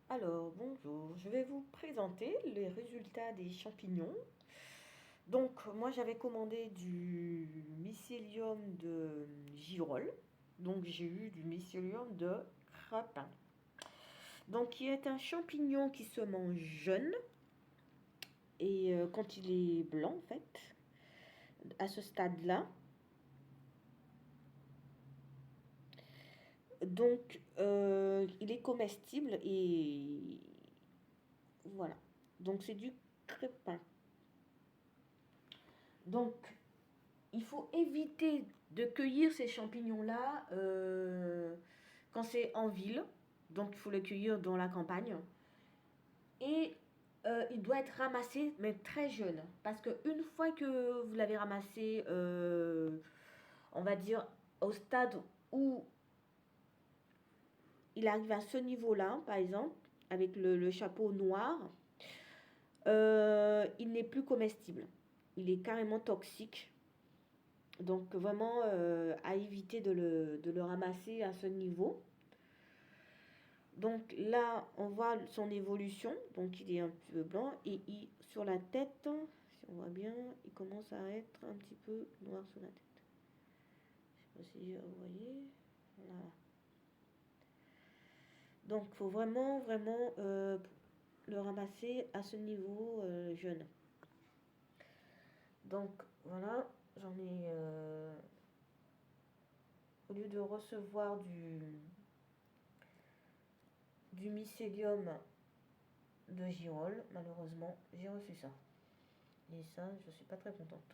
Alors, bonjour, je vais vous présenter les résultats des champignons. Donc, moi j'avais commandé du mycélium de girolles. Donc, j'ai eu du mycélium de crapin. Donc, qui est un champignon qui se mange jeune et quand il est blanc en fait, à ce stade-là. Donc, il est comestible et voilà. Donc, c'est du crépin. Donc, il faut éviter de cueillir ces champignons-là quand c'est en ville. Donc, il faut les cueillir dans la campagne. Et il doit être ramassé, mais très jeune. Parce qu'une fois que vous l'avez ramassé, on va dire, au stade où il arrive à ce niveau-là, par exemple, avec le chapeau noir, il n'est plus comestible. Il est carrément toxique. Donc vraiment à éviter de le ramasser à ce niveau. Donc là, on voit son évolution. Donc il est un peu blanc et sur la tête, si on voit bien, il commence à être un petit peu noir sur la tête. Je ne sais pas si vous voyez. Voilà. Donc il faut vraiment le ramasser à ce niveau jeune. Donc voilà, j'en ai... au lieu de recevoir du mycélium de girolles, malheureusement, j'ai reçu ça. Et ça, je suis pas très contente.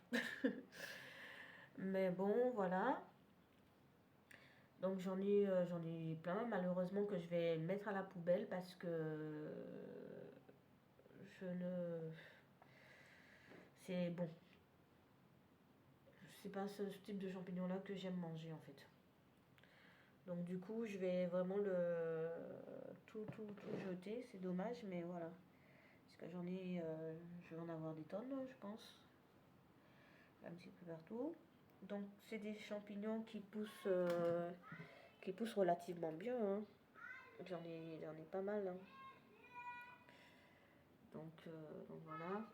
Mais bon, voilà. Donc j'en ai plein, malheureusement que je vais mettre à la poubelle parce que je ne... C'est bon. C'est pas ce type de champignon-là que j'aime manger en fait. Donc du coup, je vais vraiment tout jeter. C'est dommage, mais voilà. Parce que je vais en avoir des tonnes, je pense. Un petit peu partout. Donc c'est des champignons qui poussent relativement bien, hein. J'en ai pas mal, hein. Donc voilà.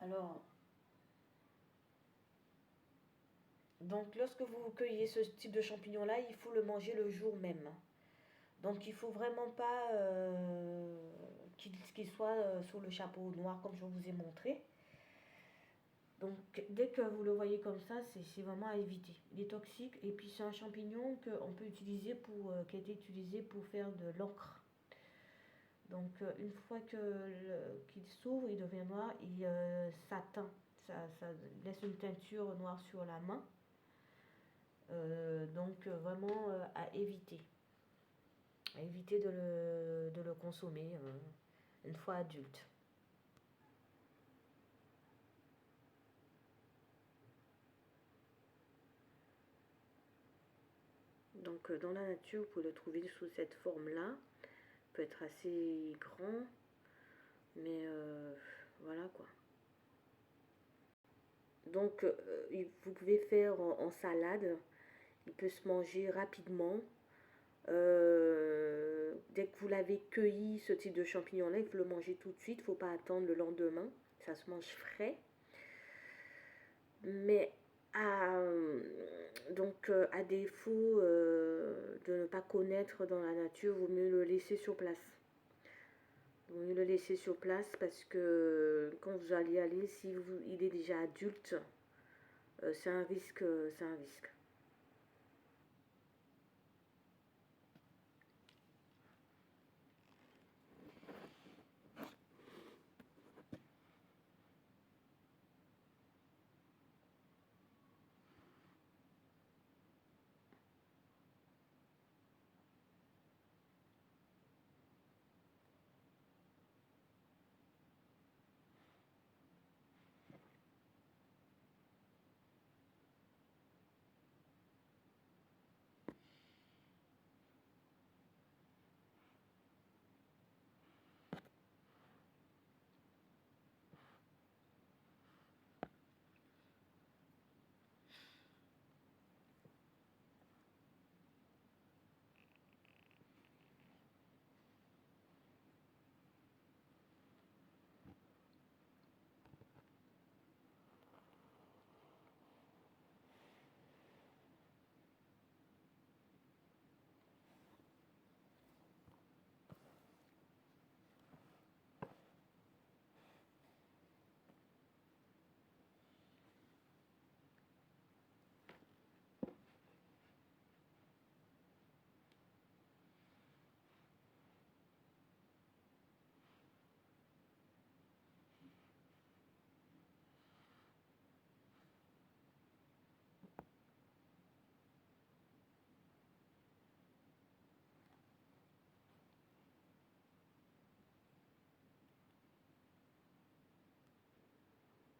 Alors, donc lorsque vous cueillez ce type de champignon-là, il faut le manger le jour même. Donc il faut vraiment pas qu'il soit sur le chapeau noir comme je vous ai montré. Donc dès que vous le voyez comme ça, c'est vraiment à éviter. Il est toxique et puis c'est un champignon qu'on peut utiliser qui a été utilisé pour faire de l'encre. Donc une fois qu'il s'ouvre, il devient noir et ça teint. Ça laisse une teinture noire sur la main. Donc vraiment à éviter. À éviter de le consommer une fois adulte. Donc dans la nature, vous pouvez le trouver sous cette forme-là. Il peut être assez grand, mais voilà quoi. Donc vous pouvez faire en salade. Il peut se manger rapidement. Dès que vous l'avez cueilli, ce type de champignon-là, il faut le manger tout de suite. Il ne faut pas attendre le lendemain. Ça se mange frais. Mais à défaut de ne pas connaître dans la nature, il vaut mieux le laisser sur place. Il vaut mieux le laisser sur place parce que quand vous allez aller, si il est déjà adulte, c'est un risque. C'est un risque.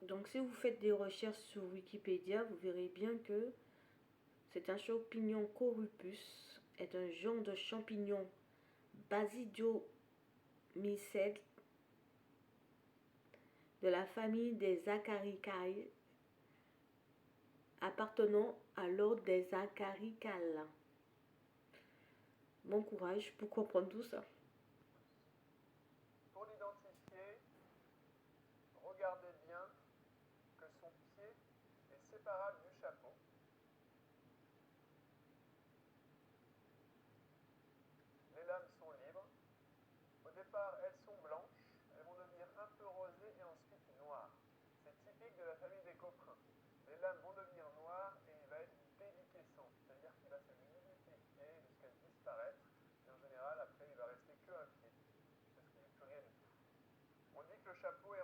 Donc si vous faites des recherches sur Wikipédia, vous verrez bien que c'est un champignon Corupus, est un genre de champignon Basidiomycètes de la famille des Acaricae, appartenant à l'ordre des Acaricales. Bon courage pour comprendre tout ça. Pour l'identifier, regardez bien que son pied est séparable du chapeau. Les lames sont libres. Au départ, elles sont blanches, elles vont devenir un peu rosées et ensuite noires. C'est typique de la famille des coprins. Les lames vont devenir noires et il va être déliquescent, c'est-à-dire qu'il va se liquéfier jusqu'à disparaître. Et en général, après, il va rester qu'un pied, parce qu'il n'y a plus rien du tout. On dit que le chapeau est